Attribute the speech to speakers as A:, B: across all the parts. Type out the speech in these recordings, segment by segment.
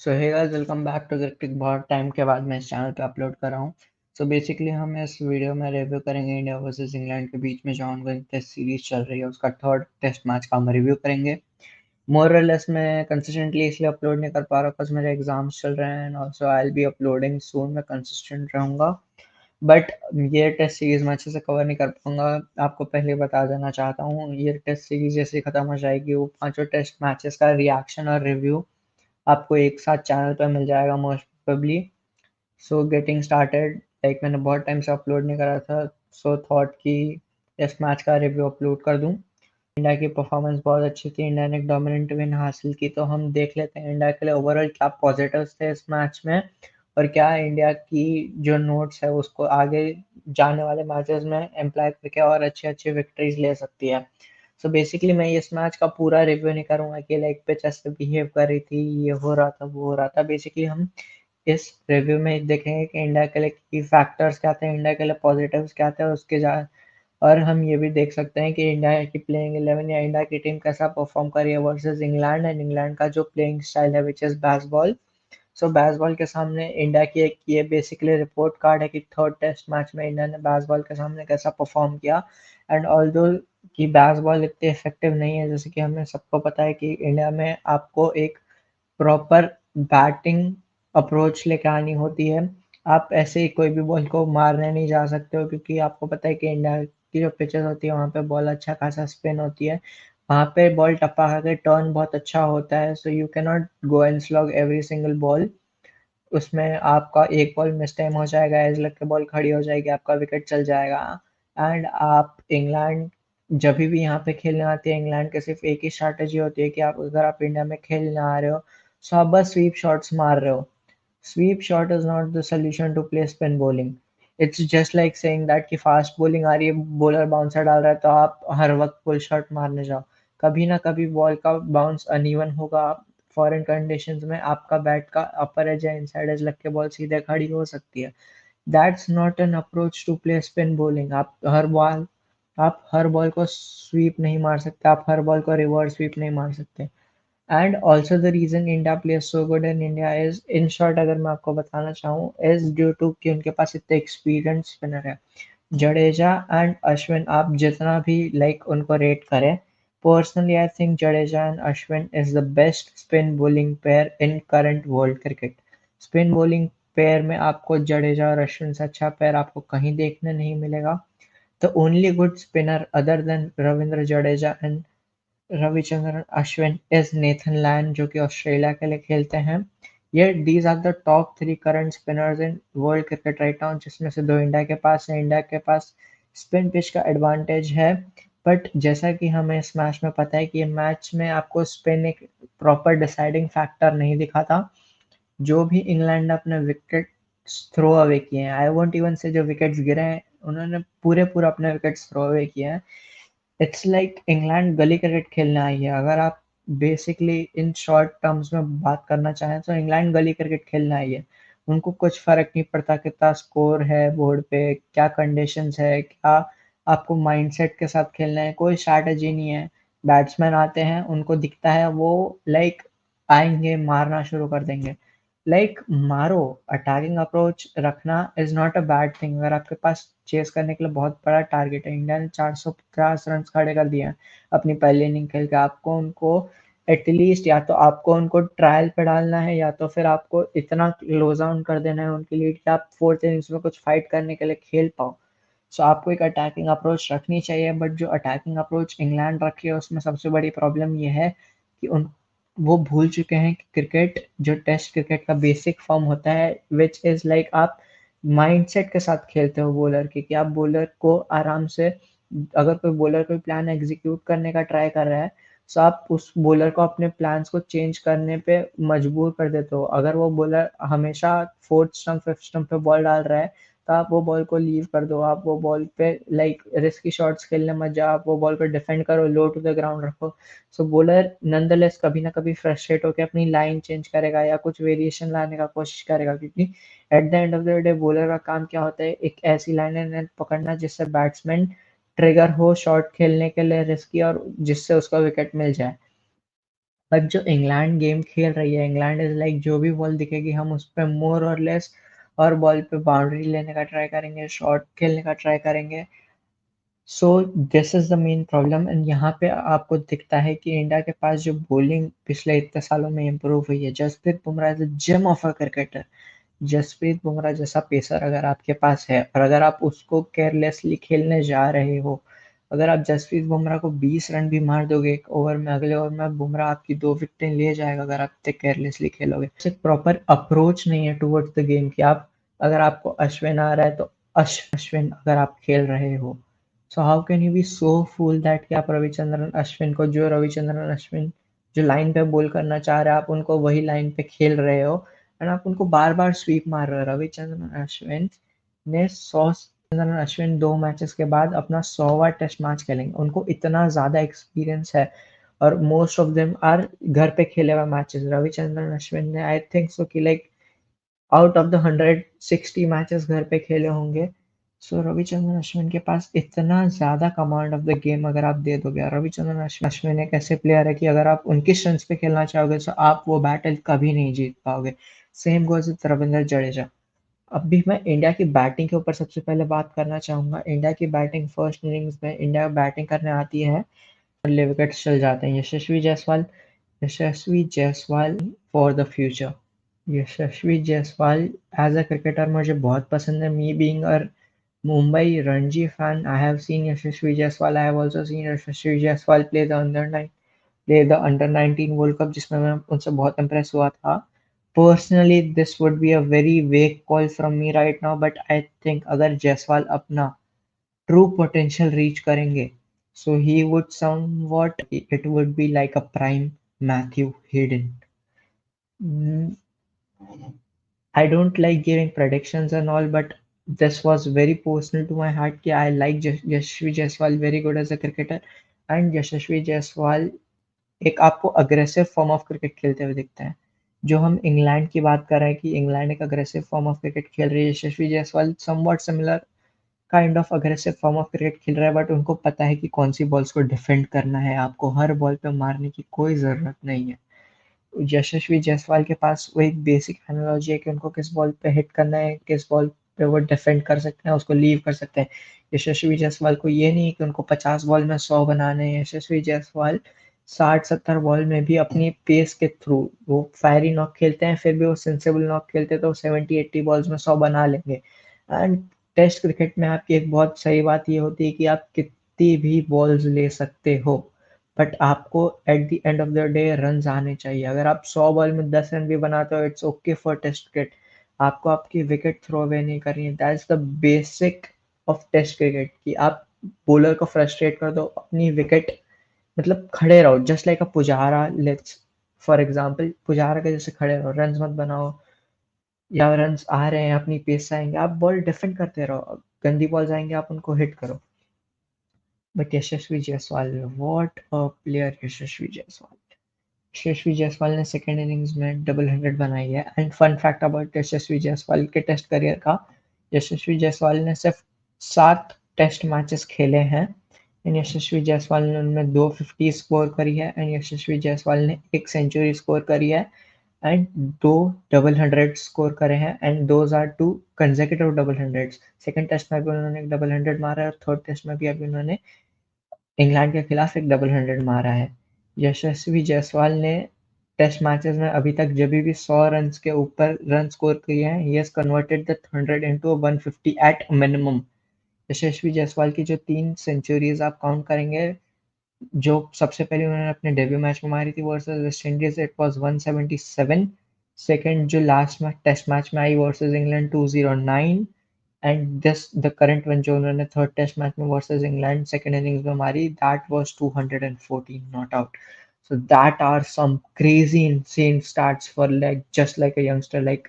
A: So hey guys, welcome back to cricket. बहुत time के बाद मैं इस चैनल पे अपलोड कर रहा हूँ। सो बेसिकली हम इस वीडियो में रिव्यू करेंगे इंडिया वर्सेस इंग्लैंड के बीच में जो ऑनगोइंग टेस्ट सीरीज चल रही है, उसका थर्ड टेस्ट मैच का हम रिव्यू करेंगे। मोर और लेस मैं कंसिस्टेंटली इसलिए अपलोड नहीं कर पा रहा बिकॉज मेरे एग्जाम्स चल रहे हैं and also I will be uploading soon. मैं कंसिस्टेंट रहूँगा बट ये टेस्ट सीरीज मैं अच्छे से कवर नहीं कर पाऊंगा। आपको पहले बता देना चाहता हूँ, ये टेस्ट सीरीज जैसे ही खत्म हो जाएगी वो पांचों टेस्ट मैचेस का रिएक्शन और रिव्यू आपको एक साथ चैनल पर मिल जाएगा most probably. So getting started, like मैंने बहुत टाइम से अपलोड नहीं करा था, सो थॉट कि टेस्ट मैच का रिव्यू अपलोड कर दूं। इंडिया की परफॉर्मेंस बहुत अच्छी थी, इंडिया ने एक डोमिनेंट विन हासिल की। तो हम देख लेते हैं इंडिया के लिए ओवरऑल क्या पॉजिटिव्स थे इस मैच में और क्या इंडिया की जो नोट्स है उसको आगे जाने वाले मैचेस में एम्प्लॉय करके और अच्छी अच्छी विक्ट्रीज ले सकती है। सो बेसिकली मैं इस मैच का पूरा रिव्यू नहीं करूंगा कि लाइक पिच ऐसे बिहेव कर रही थी, ये हो रहा था, वो हो रहा था। बेसिकली हम इस रिव्यू में देखेंगे कि इंडिया के लिए की फैक्टर्स क्या थे, इंडिया के लिए पॉजिटिव्स क्या थे, उसके जा और हम ये भी देख सकते हैं कि इंडिया की प्लेइंग 11 या इंडिया की टीम कैसा परफॉर्म कर रही है वर्सेस इंग्लैंड एंड इंग्लैंड का जो प्लेइंग स्टाइल है which is Bazball. So Bazball के सामने इंडिया की एक ये बेसिकली रिपोर्ट कार्ड है कि थर्ड टेस्ट मैच में इंडिया ने बैसबॉल के सामने कैसा परफॉर्म किया। एंड ऑल्दो कि बैसबॉल इतनी इफेक्टिव नहीं है, जैसे कि हमें सबको पता है कि इंडिया में आपको एक प्रॉपर बैटिंग अप्रोच लेके आनी होती है। आप ऐसे ही कोई भी बॉल को मारने नहीं जा सकते हो, क्योंकि आपको पता है कि इंडिया की जो पिचेस होती है वहाँ पे बॉल अच्छा खासा स्पिन होती है, वहाँ पे बॉल टप्पा खा के टर्न बहुत अच्छा होता है। So you can not go and slog every single ball. उसमें आपका एक बॉल मिस टाइम हो जाएगा, एज लग के बॉल खड़ी हो जाएगी, आपका विकेट चल जाएगा। एंड आप इंग्लैंड जब भी यहाँ पे खेलने आती है, इंग्लैंड के सिर्फ एक ही स्ट्रैटेजी होती है कि आप अगर आप इंडिया में खेलने आ रहे हो तो आप बस स्वीप शॉट्स मार रहे हो। Sweep shot is not the solution to play spin bowling. It's just like saying that कि फास्ट बॉलिंग आ रही है, बॉलर बाउंसर डाल रहा है तो आप हर वक्त पुल शॉट मारने जाओ। कभी ना कभी बॉल का बाउंस अनइवन होगा। फॉरेन कंडीशंस में आपका बैट का अपर एज या इनसाइड एज लग के बॉल सीधे खड़ी हो सकती है। That's not an approach to play spin bowling. आप हर बॉल को स्वीप नहीं मार सकते, आप हर बॉल को रिवर्स स्वीप नहीं मार सकते। And also the reason India plays so good in India is, in short अगर मैं आपको बताना चाहूँ, इज ड्यू टू कि उनके पास इतने एक्सपीरियंस स्पिनर है। जडेजा एंड अश्विन, आप जितना भी लाइक उनको रेट करें, personally I think Jadeja and Ashwin is the best spin bowling pair in current world cricket. Spin bowling pair में आपको जडेजा और अश्विन से अच्छा पेयर आपको कहीं देखने नहीं मिलेगा। The only good spinner other than Ravindra Jadeja and Ravichandran Ashwin is Nathan Lyon, जो कि ऑस्ट्रेलिया के लिए खेलते हैं। ये these are the top three current spinners in world cricket right now, जिसमें से दो इंडिया के पास है। इंडिया के पास स्पिन पिच का एडवांटेज है, बट जैसा कि हमें इस मैच में पता है कि ये मैच में आपको स्पिन एक प्रॉपर डिसाइडिंग फैक्टर नहीं दिखा था। जो भी इंग्लैंड ने अपने विकेट थ्रो अवे किए हैं, आई वोंट इवन से जो विकेट्स गिरे हैं, उन्होंने पूरे अपने विकेट्स थ्रो अवे किए हैं। इट्स लाइक इंग्लैंड गली क्रिकेट खेलने आई है। अगर आप बेसिकली इन शॉर्ट टर्म्स में बात करना चाहें तो इंग्लैंड गली क्रिकेट खेलने आई है। उनको कुछ फर्क नहीं पड़ता कितना स्कोर है बोर्ड पे, क्या कंडीशंस है, क्या आपको माइंडसेट के साथ खेलना है, कोई स्ट्रैटेजी नहीं है। बैट्समैन आते हैं, उनको दिखता है, वो लाइक आएंगे मारना शुरू कर देंगे। लाइक मारो, अटैकिंग अप्रोच रखना is not a bad thing. अगर आपके पास चेस करने के लिए बहुत बड़ा टारगेट है, इंडिया ने 450 रन खड़े कर दिए हैं अपनी पहली इनिंग खेल के, आपको उनको एटलीस्ट या तो आपको उनको ट्रायल पे डालना है या तो फिर आपको इतना क्लोज डाउन कर देना है उनकी लीड कि आप फोर्थ इनिंग्स में कुछ फाइट करने के लिए खेल पाओ। सो आपको एक अटैकिंग अप्रोच रखनी चाहिए, बट जो अटैकिंग अप्रोच इंग्लैंड रखी है उसमें सबसे बड़ी प्रॉब्लम ये है कि उन वो भूल चुके हैं कि क्रिकेट जो टेस्ट क्रिकेट का बेसिक फॉर्म होता है, विच इज़ लाइक आप माइंडसेट के साथ खेलते हो बॉलर के, कि आप बॉलर को आराम से, अगर कोई बॉलर कोई प्लान एग्जीक्यूट करने का ट्राई कर रहा है, सो आप उस बॉलर को अपने प्लान्स को चेंज करने पे मजबूर कर देते हो। अगर वो बॉलर हमेशा फोर्थ स्टंप फिफ्थ स्टंप पे बॉल डाल रहा है तो आप वो बॉल को लीव कर दो, आप वो बॉल पे लाइक रिस्की शॉट्स खेलने मत जाओ, आप वो बॉल को डिफेंड करो, लो टू द ग्राउंड रखो। सो बॉलर नॉनदलेस कभी ना कभी फ्रस्ट्रेट होकर अपनी लाइन चेंज करेगा या कुछ वेरिएशन लाने का कोशिश करेगा, क्योंकि at the end of the day bowler का काम क्या होता है, एक ऐसी लाइन एंड पकड़ना जिससे बैट्समैन ट्रिगर हो शॉट खेलने के लिए रिस्की, और जिससे उसका विकेट मिल जाए। बट जो इंग्लैंड गेम खेल रही है, इंग्लैंड इज़ लाइक जो भी बॉल दिखेगी हम उस पे मोर और लेस और बॉल पे बाउंड्री लेने का ट्राई करेंगे, शॉट खेलने का ट्राई करेंगे। So this is the main problem and यहाँ पे आपको दिखता है कि इंडिया के पास जो बॉलिंग पिछले इतने सालों में इम्प्रूव हुई है। Jasprit Bumrah is a gem of a cricketer. Jasprit Bumrah जैसा पेसर अगर आपके पास है और अगर आप उसको केयरलेसली खेलने जा रहे हो, अगर आप जसप्रीत बुमराह को 20 रन भी मार दोगे एक ओवर में, अगले ओवर में बुमराह आपकी 2 विकेटें ले जाएगा अगर आप इतने केयरलेसली खेलोगे। एक प्रॉपर अप्रोच नहीं है टुवर्ड्स द गेम कि आप अगर आपको अश्विन आ रहा है तो अश्विन अगर आप खेल रहे हो। So how can you be so fool that कि आप रविचंद्रन अश्विन को जो रविचंद्रन अश्विन जो लाइन पे बॉल करना चाह रहे हैं आप उनको वही लाइन पे खेल रहे हो एंड आप उनको बार-बार स्वीप मार रहे हो। रविचंद्रन अश्विन ने 100 रविचंद्रन अश्विन 2 मैचेस के बाद अपना 100वां टेस्ट मैच खेलेंगे। उनको इतना ज़्यादा एक्सपीरियंस है और मोस्ट ऑफ देम आर घर पे खेले हुए मैचेस। रविचंद्रन अश्विन ने आई थिंक सो कि like out of the 160 matches घर पे खेले होंगे। सो रविचंद्रन अश्विन के पास इतना ज़्यादा कमांड ऑफ द गेम अगर आप दे दोगे। रविचंद्रन अश्विन एक ऐसे प्लेयर है कि अगर आप उनकी स्ट्रेंथ पे खेलना चाहोगे तो आप वो बैटल कभी नहीं जीत पाओगे। Same goes with Ravindra Jadeja. अब भी मैं इंडिया की बैटिंग के ऊपर सबसे पहले बात करना चाहूँगा। इंडिया की बैटिंग फर्स्ट इनिंग्स में इंडिया बैटिंग करने आती है, ले विकेट्स चल जाते हैं। Yashasvi Jaiswal for the future. Yashasvi Jaiswal as a cricketer मुझे बहुत पसंद है। Me being a Mumbai Ranji fan, I have seen Yashasvi Jaiswal. I have also seen Yashasvi Jaiswal play the under 19 world cup जिसमें मैं उनसे बहुत इम्प्रेस हुआ था। Personally this would be a very vague call from me right now but I think अगर जायसवाल अपना true potential reach करेंगे so he would somewhat it would be like a prime Matthew Hayden. Mm, I don't like giving predictions and all, but this was very personal to my heart कि I like Yashasvi Jaiswal very good as a cricketer and यशस्वी जायसवाल एक आपको aggressive form of cricket खेलते हुए दिखता है। जो हम England की बात कर रहे हैं कि इंग्लैंड एक अग्रेसिव फॉर्म ऑफ क्रिकेट खेल रही है, Yashasvi Jaiswal somewhat similar kind of aggressive form of cricket खेल रहा है बट उनको पता है कि कौन सी बॉल्स को डिफेंड करना है, आपको हर बॉल पे मारने की कोई ज़रूरत नहीं है। यशस्वी जायसवाल के पास वो एक बेसिक एनालॉजी है कि उनको किस बॉल पे हिट करना है, किस बॉल पे वो डिफेंड कर सकते हैं, उसको लीव कर सकते हैं। यशस्वी जायसवाल को ये नहीं है कि उनको 50 बॉल में 100 बनाने हैं। यशस्वी जायसवाल 60-70 बॉल में भी अपनी पेस के थ्रू वो फायरी नॉक खेलते हैं, फिर भी वो सेंसिबल नॉक खेलते हैं तो 70-80 बॉल्स में 100 बना लेंगे। एंड टेस्ट क्रिकेट में आपकी एक बहुत सही बात ये होती है कि आप कितनी भी बॉल्स ले सकते हो बट आपको at the end of the day runs आने चाहिए। अगर आप 100 बॉल में 10 रन भी बनाते हो it's okay for test cricket. आपको आपकी विकेट थ्रो अवे नहीं करनी है। That's the basic of test cricket कि आप बॉलर को फ्रस्ट्रेट कर दो, अपनी विकेट मतलब खड़े रहो just like a Pujara. Let's for example Pujara के जैसे खड़े रहो, रन्स मत बनाओ या रन्स आ रहे हैं अपनी पेस से आएँगे, आप बॉल डिफेंड करते रहो। गंदी बॉल्स आएँगे आप उनको हिट करो। But Yashasvi Jaiswal, what a player Yashasvi Jaiswal. Yashasvi Jaiswal ने सेकंड इनिंग्स में डबल 100 बनाई है and fun fact about Yashasvi Jaiswal के टेस्ट करियर का, यशस्वी जायसवाल ने सिर्फ 7 टेस्ट मैचेस खेले हैं एंड यशस्वी जायसवाल ने उनमें 250 स्कोर करी है एंड यशस्वी जायसवाल ने 1 सेंचुरी स्कोर करी है एंड 2 डबल 100 स्कोर करे हैं and those are 2 consecutive double 100s। Second test में भी उन्होंने एक डबल 100 मारा है और थर्ड टेस्ट में भी अभी उन्होंने इंग्लैंड के खिलाफ एक डबल 100 मारा है। यशस्वी जायसवाल ने टेस्ट मैचेस में अभी तक जब भी 100 रन के ऊपर रन स्कोर किए हैं, he has converted that 100 into 150 at minimum. Yashasvi Jaiswal की जो 3 सेंचुरीज आप काउंट करेंगे, जो सबसे पहले उन्होंने अपने डेब्यू मैच में मारी थी versus West Indies, it was 177। Second जो लास्ट में टेस्ट मैच में आई versus England 209 and this the current one जो उन्होंने थर्ड टेस्ट मैच में वर्सेस इंग्लैंड सेकंड इनिंग्स में मारी, that was 214 not out. So that are some crazy insane stats for like just like a youngster like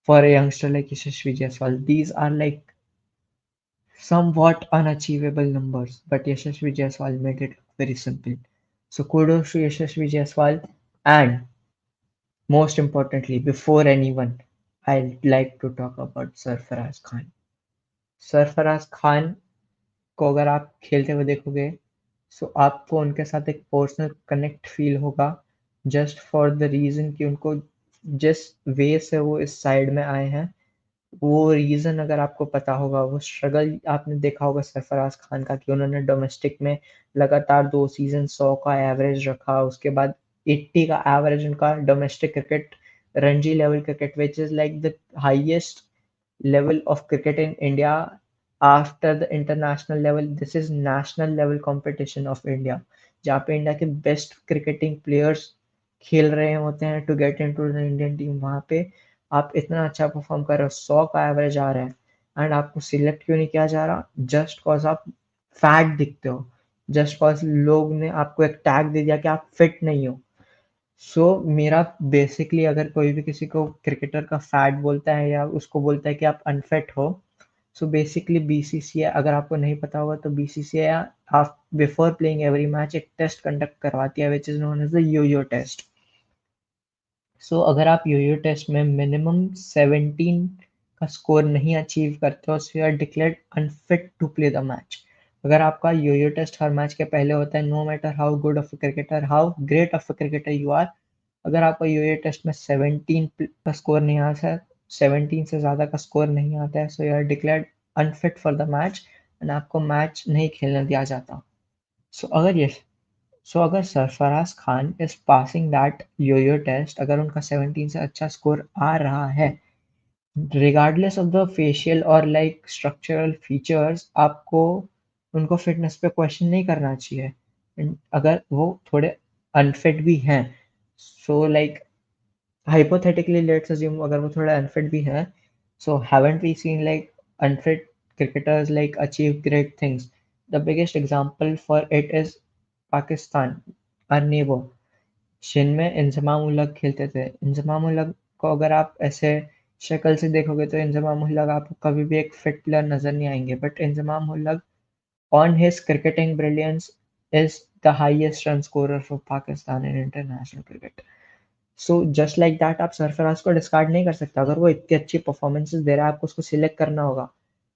A: for a youngster like Yashasvi Jaiswal. These are like somewhat unachievable numbers, but Yashasvi Jaiswal made it very simple. So kudos to Yashasvi Jaiswal, and most importantly, before anyone, I'd like to talk about Sarfaraz Khan. Sarfaraz Khan को अगर आप खेलते हुए देखोगे, सो आपको उनके साथ एक पर्सनल कनेक्ट फील होगा। जस्ट फॉर द रीज़न कि उनको जिस वे से वो इस साइड में आए हैं, वो रीज़न अगर आपको पता होगा, वो स्ट्रगल आपने देखा होगा सरफराज खान का कि उन्होंने डोमेस्टिक में लगातार 2 सीज़न 100 का एवरेज रखा, उसके बाद 80 का एवरेज उनका domestic cricket, Ranji level cricket, which is like the highest level of cricket in India after the international level. This is national level competition of India, जहाँ पे इंडिया के बेस्ट क्रिकेटिंग प्लेयर्स खेल रहे होते हैं to get into the Indian team. वहाँ पे आप इतना अच्छा परफॉर्म कर रहे हो, 100 का एवरेज आ रहा है, एंड आपको सिलेक्ट क्यों नहीं किया जा रहा? जस्ट कॉज आप फैट दिखते हो, जस्ट कॉज लोग ने आपको एक टैग दे दिया कि आप फिट नहीं हो। सो मेरा बेसिकली, अगर कोई भी किसी को क्रिकेटर का फैट बोलता है या उसको बोलता है कि आप अनफिट हो, सो बेसिकली बीसीसीआई, अगर आपको नहीं पता होगा तो बीसीसीआई आप बिफोर प्लेइंग एवरी मैच एक टेस्ट कंडक्ट करवाती है which is known as the yo test. So अगर आप यो टेस्ट में मिनिमम 17 का स्कोर नहीं अचीव करते हो, so you are declared unfit to play the match. अगर आपका यो टेस्ट हर मैच के पहले होता है, no matter how good of a cricketer, how great of a cricketer you are, अगर आपका यूए टेस्ट में 17 का स्कोर नहीं आता है, 17 से ज़्यादा का स्कोर नहीं आता है, so you are declared unfit for the match, and आपको मैच नहीं खेलने दिया जाता। सो अगर ये सो अगर Sarfaraz Khan is passing that yo test, अगर उनका 17 से अच्छा स्कोर आ रहा है, रिगार्डलेस ऑफ द फेशियल और लाइक स्ट्रक्चरल फीचर्स, आपको उनको फिटनेस पे क्वेश्चन नहीं करना चाहिए। अगर वो थोड़े अनफिट भी हैं, so like hypothetically let's assume अगर वो थोड़ा unfit भी है, so haven't we seen like unfit cricketers like achieve great things? The biggest example for it is Pakistan, our neighbor। Shin में इंजमाम उल हक खेलते थे। इंजमाम उल हक को अगर आप ऐसे शक्ल से देखोगे तो इंजमाम उल हक आपको कभी भी एक फिट प्लेयर नजर नहीं आएंगे, but Inzamam ul Haq on his cricketing brilliance is the highest run scorer for Pakistan in international cricket। So just like that आप सरफराज को डिस्कार्ड नहीं कर सकते। अगर वो इतनी अच्छी परफॉर्मेंसेज दे रहा है, आपको उसको सिलेक्ट करना होगा।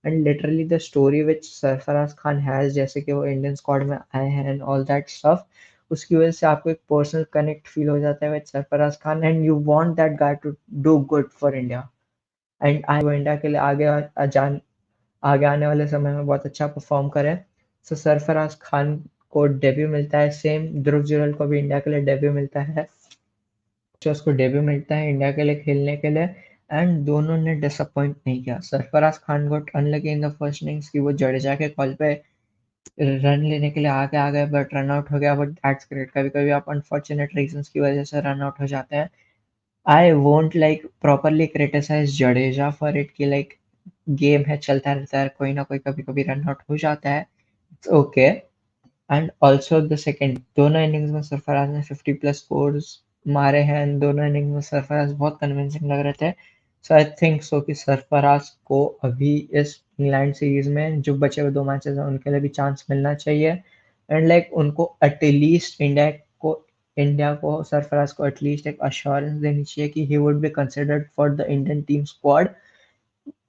A: And literally the story which Sarfaraz Khan has, जैसे कि वो इंडियन स्क्वाड में आए हैं एंड ऑल दैट स्टफ, उसकी वजह से आपको एक पर्सनल कनेक्ट फील हो जाता है with Sarfaraz Khan, and you want that guy to do good for India. And I वो इंडिया के लिए आगे आने वाले समय में बहुत अच्छा परफॉर्म करें। सो सरफराज खान को डेब्यू मिलता है, सेम ध्रुव जुरैल को भी इंडिया के लिए डेब्यू मिलता है, उसको डेब्यू मिलता है इंडिया के लिए खेलने के लिए, एंड दोनों ने डिसअपॉइंट नहीं किया। Sarfaraz Khan got unlucky in the first innings कि वो जडेजा के कॉल पे रन लेने के लिए आगे आ गए, बट रन आउट हो गया, बट दैट्स ग्रेट। कभी कभी आप अनफॉर्चुनेट रीजंस की वजह से रन आउट हो जाते हैं। I won't like properly criticize Jadeja for it कि लाइक गेम है, चलता रहता है, कोई ना कोई कभी कभी रन आउट हो जाता है, it's okay. And also the second, दोनों इनिंग्स में सरफराज ने 50 प्लस स्कोर्स मारे हैं, एंड दोनों इनिंग्स में सरफराज बहुत कन्विंसिंग लग रहे थे। सो आई थिंक सो कि सरफराज को अभी इस इंग्लैंड सीरीज में जो बचे हुए 2 मैचेस हैं उनके लिए भी चांस मिलना चाहिए, एंड लाइक उनको एटलीस्ट इंडिया को सरफराज को एटलीस्ट एक अश्योरेंस देनी चाहिए कि he would be considered for the Indian team squad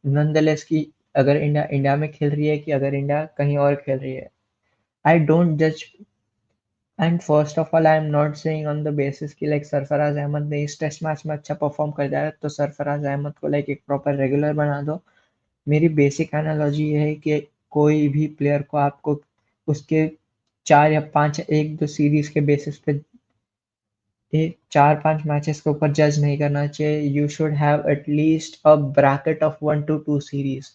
A: nonetheless, की अगर इंडिया इंडिया में खेल रही है कि अगर इंडिया कहीं और खेल रही है। आई डोंट जज, and first of all I am not saying on the basis कि लाइक सरफराज अहमद ने इस टेस्ट मैच में अच्छा परफॉर्म कर दिया है तो सरफराज अहमद को लाइक एक प्रॉपर रेगुलर बना दो। मेरी बेसिक एनालॉजी ये है कि कोई भी प्लेयर को आपको उसके 4 या 5 एक दो सीरीज के बेसिस पे, एक 4-5 मैचेस के ऊपर जज नहीं करना चाहिए। You should have at least a bracket of 1 to 2 series.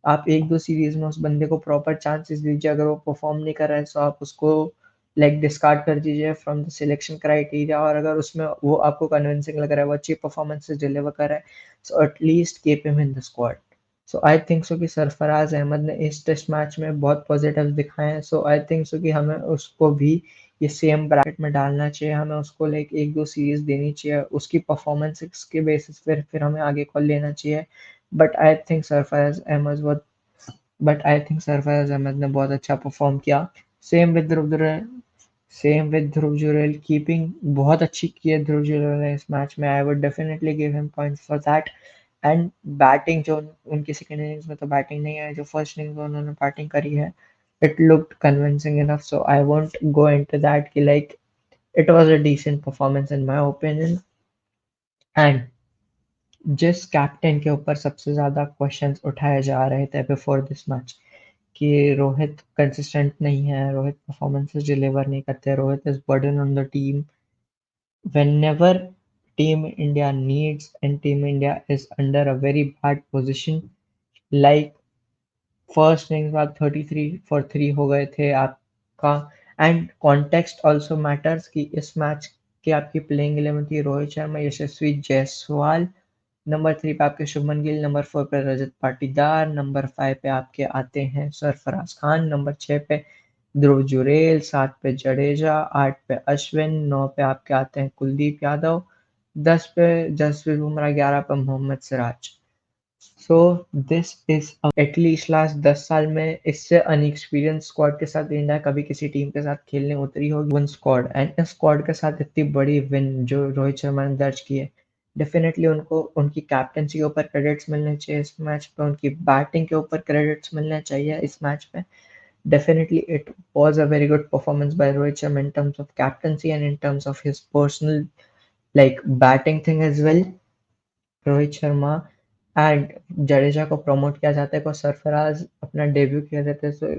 A: आप एक दो सीरीज में उस बंदे को प्रॉपर चांसेस दीजिए, अगर वो परफॉर्म नहीं कर रहा है तो आप उसको लाइक डिस्कार्ड कर दीजिए फ्रॉम द सिलेक्शन क्राइटेरिया, और अगर उसमें वो आपको कन्विंसिंग लग रहा है, वो अच्छी परफॉर्मेंसेस डिलीवर कर रहा है, so at least keep him in the squad. So I think so कि सरफराज अहमद ने इस टेस्ट मैच में बहुत पॉजिटिव दिखाए हैं, सो आई थिंक सो कि हमें उसको भी ये सेम ब्रैकेट में डालना चाहिए। हमें उसको लाइक एक दो सीरीज देनी चाहिए, उसकी परफॉर्मेंस के बेसिस पर फिर हमें आगे कॉल लेना चाहिए। But I think Sarfaraz Ahmed बहुत but I think Sarfaraz Ahmed ने बहुत अच्छा परफॉर्म किया। Same with Dhruv Jurel same with Dhruv Jurel keeping बहुत अच्छी की है ध्रुव जुरैल ने इस मैच में। I would definitely give him points for that. And batting जो उनकी सेकेंड इनिंग्स में तो बैटिंग नहीं है, जो फर्स्ट इनिंग्स में उन्होंने बैटिंग करी है, it looked convincing enough, so I won't go into that कि like It was a decent performance in my opinion. And जिस कैप्टन के ऊपर सबसे ज़्यादा क्वेश्चंस उठाए जा रहे थे बिफोर दिस मैच कि रोहित कंसिस्टेंट नहीं है, रोहित परफॉर्मेंसेस डिलीवर नहीं करते, Rohit is burden on the team whenever Team India needs and Team India is under a very bad position. Like first innings बाद 33 for 3 हो गए थे आपका. एंड कॉन्टेक्स्ट ऑल्सो मैटर्स कि इस मैच की आपकी प्लेइंग 11 थी रोहित शर्मा, यशस्वी जायसवाल, नंबर 3 पे आपके शुभमन गिल, नंबर 4 पे रजत पाटीदार, नंबर 5 पे आपके आते हैं सरफराज खान, नंबर 6 पे ध्रुव जुरेल, 7 पे जडेजा, 8 पे अश्विन, 9 पे आपके आते हैं कुलदीप यादव, 10 पे जसप्रीत बुमराह, 11 पे Mohammed Siraj. So this is at least last 10 साल में इससे अनएक्सपीरियंस स्क्वाड के साथ इंडिया कभी किसी टीम के साथ खेलने उतरी होगी. वन स्क्वाड एंड इस स्क्वाड के साथ इतनी बड़ी विन जो रोहित शर्मा ने दर्ज की है, डेफिनेटली उनको उनकी कैप्टनसी के ऊपर क्रेडिट्स मिलने चाहिए इस मैच पे, उनकी बैटिंग के ऊपर क्रेडिट्स मिलने चाहिए इस मैच में. Definitely, it was a very good performance by Rohit Sharma in terms of captaincy and in terms of his personal like batting thing as well. Rohit Sharma and Jadeja को प्रमोट किया जाता है को सरफराज अपना डेब्यू किया जाता है. सो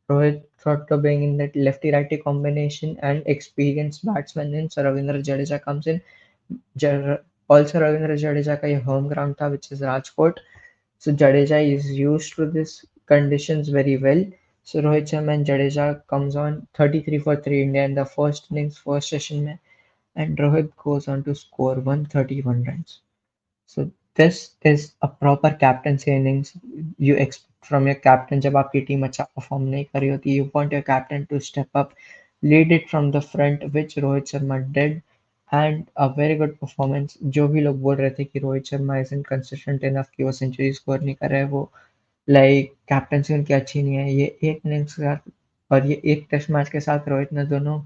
A: Rohit thought to bring in that lefty righty combination and experienced batsman in so Ravindra Jadeja comes in. Also Ravindra Jadeja का ये home ground था which is Rajkot. So Jadeja is used to this conditions very well. So Rohit Sharma and Jadeja comes on 33 for 3 India in the first innings first session में, and Rohit goes on to score 131 runs. So this is a proper captaincy innings you expect from your captain जब आपकी team अच्छा perform नहीं कर रही होती. You want your captain to step up, lead it from the front, which Rohit Sharma did, and a very good performance. जो भी लोग बोल रहे थे कि Rohit Sharma is inconsistent enough कि वो सेंचुरी स्कोर नहीं कर रहे, वो लाइक कैप्टनसी उनकी अच्छी नहीं है, ये एक इनिंग्स के साथ और ये एक टेस्ट मैच के साथ रोहित ने दोनों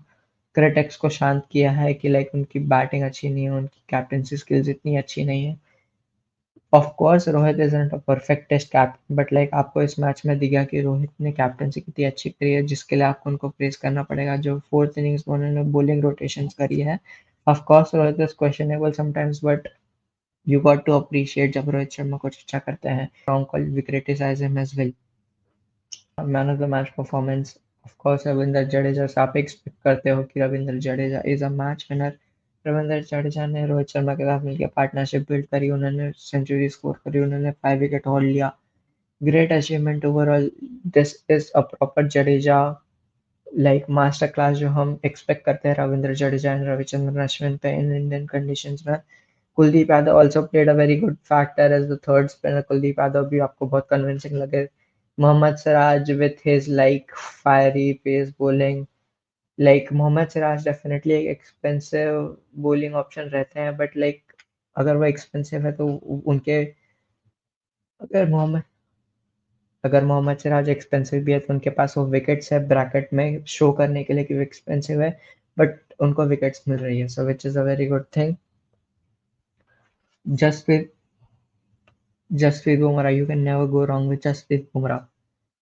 A: क्रिटिक्स को शांत किया है कि लाइक उनकी बैटिंग अच्छी नहीं है, उनकी कैप्टनसी स्किल्स इतनी अच्छी नहीं है. Of course Rohit isn't a perfect test captain but like आपको इस मैच में दिखा कि रोहित ने कैप्टनसी कितनी अच्छी करी है जिसके लिए आपको उनको प्रेज करना पड़ेगा. जो फोर्थ इनिंग्स में उन्होंने बॉलिंग रोटेशंस करी है, of course Rohit is questionable sometimes but you got to appreciate जब रोहित शर्मा कुछ अच्छा करते हैं. Wrong call we criticize him as well. Man of the match performance of course Ravindra Jadeja से आप एक्सपेक्ट करते हो कि Ravindra Jadeja is a match winner. Ravindra Jadeja ने रोहित शर्मा के साथ मिलकर पार्टनरशिप बिल्ड करी, उन्होंने सेंचुरी स्कोर करी, उन्होंने 5 विकेट होल्ड लिया. Great achievement overall. This is a proper Jadeja like master class जो हम एक्सपेक्ट करते हैं रविंद्र जडेजा एंड रविचंद्रन अश्विन पे इन इंडियन कंडीशंस में. Kuldeep Yadav also played a very good factor as the third spinner. Kuldeep Yadav भी आपको बहुत कन्विंसिंग लगे. Mohammed Siraj with his like fiery pace bowling, like Mohammed Siraj definitely एक एक्सपेंसिव बॉलिंग ऑप्शन रहते हैं बट लाइक अगर वो एक्सपेंसिव है तो उनके अगर मोहम्मद अगर मोहम्मद सिराज एक्सपेंसिव भी है तो उनके पास वो विकेट्स है ब्रैकेट में शो करने के लिए कि वो एक्सपेंसिव है बट उनको विकेट्स मिल रही है. So which is a very good thing. Jasprit Jasprit Bumrah, you can never go wrong with Jasprit Bumrah.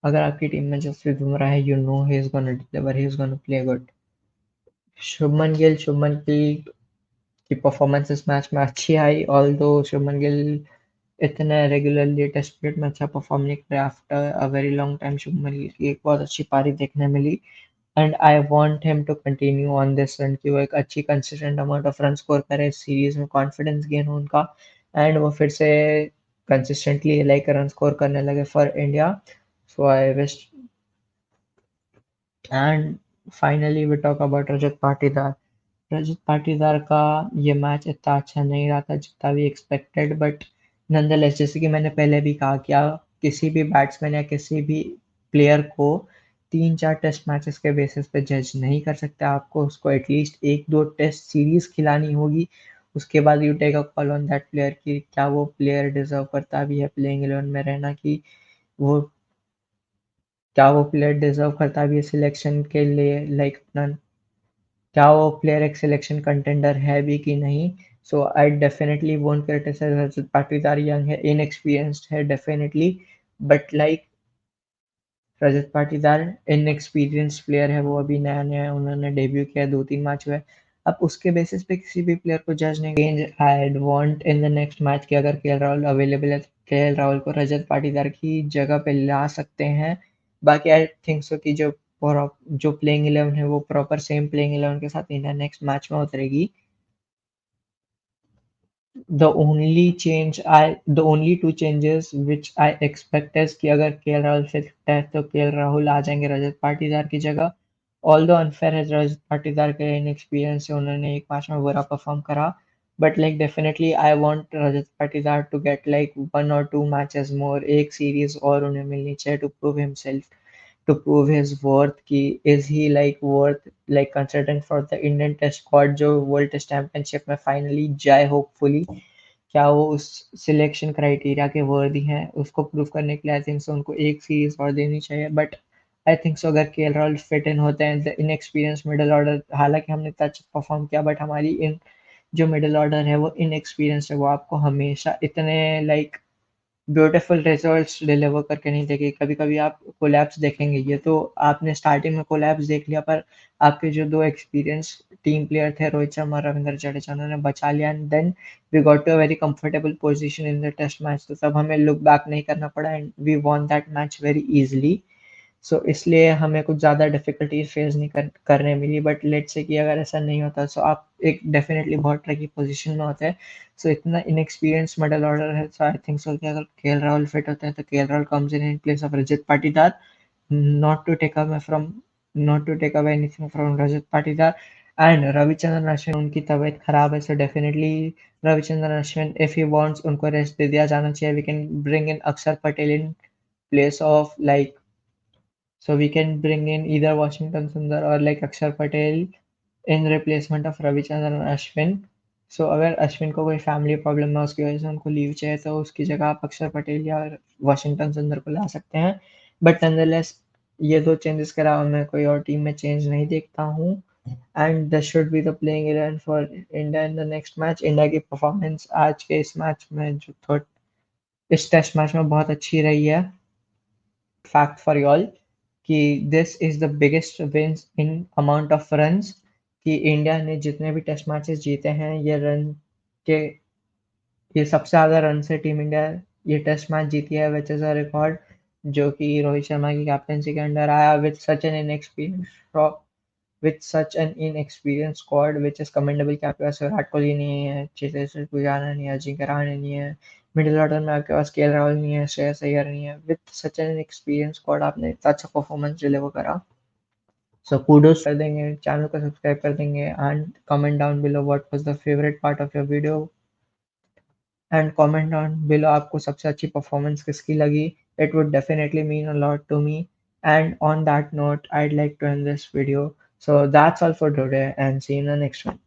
A: अगर आपकी टीम में जसप्रीत बुमराह है, you know he is gonna deliver, he is gonna play good. Shubman Gill की परफॉर्मेंस इस मैच में अच्छी आई, ऑल्दो शुभमन गिल इतने रेगुलरली टेस्ट क्रिकेट में अच्छा परफॉर्म नहीं करे. After a very long time Shubman Gill की एक बहुत अच्छी पारी देखने मिली and I want him to continue on this run कि वो एक अच्छी consistent amount of run score करे इस सीरीज में, कॉन्फिडेंस गेन हो उनका एंड वो फिर से कंसिस्टेंटली लाइक रन स्कोर करने लगे for India. So I wish. And finally we talk about Rajat Patidar. Rajat Patidar का ये मैच इतना अच्छा नहीं रहा था जितना भी एक्सपेक्टेड बट नंदलेस जैसे कि मैंने पहले भी कहा कि आप किसी भी बैट्समैन या किसी भी प्लेयर को 3-4 टेस्ट मैचेस के बेसिस पे जज नहीं कर सकते. आपको उसको एटलीस्ट 1-2 टेस्ट सीरीज खिलानी होगी, उसके बाद you take a call on that player कि क्या वो प्लेयर डिजर्व करता भी है प्लेइंग 11 में रहना, कि वो क्या वो प्लेयर डिजर्व करता भी है सिलेक्शन के लिए, लाइक अपना क्या वो प्लेयर एक सिलेक्शन कंटेंडर है भी कि नहीं. So I definitely won't criticize Patidar. Young है, इनएक्सपीरियंस्ड है definitely but like Rajat Patidar inexperienced player है, वो अभी नया-नया उन्होंने डेब्यू किया है, 2-3 मैच हुए। अब उसके बेसिस पे किसी भी प्लेयर को जज नहीं change I'd want in the next match कि अगर केएल राहुल अवेलेबल है, तो केएल राहुल को रजत पाटीदार की जगह पे ला सकते हैं। बाकी आई थिंक सो कि जो प्लेइंग 11 है वो प्रॉपर सेम प्लेइंग 11 के साथ इंडिया नेक्स्ट मैच में उतरेगी। The only two changes which I expect is कि अगर केएल राहुल फिट है तो केएल राहुल आ जाएंगे रजत पाटीदार की जगह। ऑल्दो अनफेयर है, रजत पाटीदार के इनएक्सपीरियंस से उन्होंने एक मैच में बुरा परफॉर्म करा, but like definitely I want Rajat Patidar to get like 1 or 2 matches more, एक सीरीज और उन्हें मिलनी चाहिए to prove himself, to prove his worth कि is he like worth like considering for the Indian Test squad जो World Test Championship में finally जाए hopefully, क्या वो उस सिलेक्शन क्राइटेरिया के वर्दी हैं, उसको प्रूव करने के लिए आई थिंक सो उनको एक सीरीज और देनी चाहिए। बट आई थिंक सो अगर केएल राहुल फिट इन होते हैं, द इनएक्सपीरियंस मिडिल ऑर्डर, हालांकि हमने इतना अच्छा परफॉर्म किया बट हमारी इन जो मिडिल ऑर्डर है वो इनएक्सपीरियंस है, वो आपको हमेशा इतने लाइक ब्यूटीफुल रिजल्ट्स डिलीवर करके नहीं देगी। कभी-कभी आप कोलैप्स देखेंगे, ये तो आपने स्टार्टिंग में कोलैप्स देख लिया, पर आपके जो 2 एक्सपीरियंस टीम प्लेयर थे रोहित शर्मा और रविंद्र जडेजा, उन्होंने बचा लिया and then we got to a very comfortable position in the test match, तो तब हमें लुक बैक नहीं करना पड़ा and we won that match very easily. So इसलिए हमें कुछ ज़्यादा डिफ़िकल्टीज़ फेस नहीं करने मिली, बट लेट्स से कि अगर ऐसा नहीं होता सो आप एक डेफ़िनेटली बहुत ट्रिकी पोज़ीशन में होते हैं। सो इतना इनएक्सपीरियंस मिडल ऑर्डर है, सो आई थिंक सो कि अगर केएल राहुल फिट होते हैं तो KL Rahul comes in place of Rajat Patidar, not to take away from not to take away anything from Rajat Patidar and Ravichandran Ashwin, उनकी तबीयत खराब है, so definitely Ravichandran Ashwin if he wants उनको रेस्ट दे दिया जाना चाहिए। वी कैन ब्रिंग इन अक्षर Patel in place of like, so we can bring in either Washington Sundar or like Akshar Patel in replacement of Ravichandran and Ashwin. So अगर अश्विन को कोई family problem है उसकी वजह से उनको लीव चाहिए तो उसकी जगह आप अक्षर पटेल या वाशिंगटन सुंदर को ला सकते हैं। बट नॉनदलेस ये दो चेंजेस के अलावा मैं कोई और टीम में चेंज नहीं देखता हूँ and this should be the playing 11 for India in the next match. India की परफॉर्मेंस आज के इस मैच में जो थर्ड इस टेस्ट मैच में बहुत अच्छी रही है। फैक्ट फॉर यू ऑल कि this is the biggest wins in amount of runs, कि इंडिया ने जितने भी टेस्ट मैचेस जीते हैं के ये सबसे ज़्यादा रन से टीम इंडिया ये टेस्ट मैच जीती है, विच इज़ अ रिकॉर्ड जो कि रोहित शर्मा की कैप्टनसी के अंडर आया with such an inexperience squad which is commendable कि आपके पास विराट कोहली नहीं है, चेतेश्वर पुजारा नहीं है, अजिंक्य रहाणे नहीं है, मिडिल ऑर्डर में आपके पास केएल राहुल नहीं है, श्रेयस अय्यर नहीं है, with such an experience squad आपने इतना अच्छा परफॉर्मेंस डिलीवर करा। सो कूडोज कर देंगे, चैनल को सब्सक्राइब कर देंगे and comment down below what was the favourite part of your video and comment down below आपको सबसे अच्छी परफॉर्मेंस किसकी लगी। It would definitely mean a lot to me and on that note I'd like to end this video. So that's all for today and see you in the next one.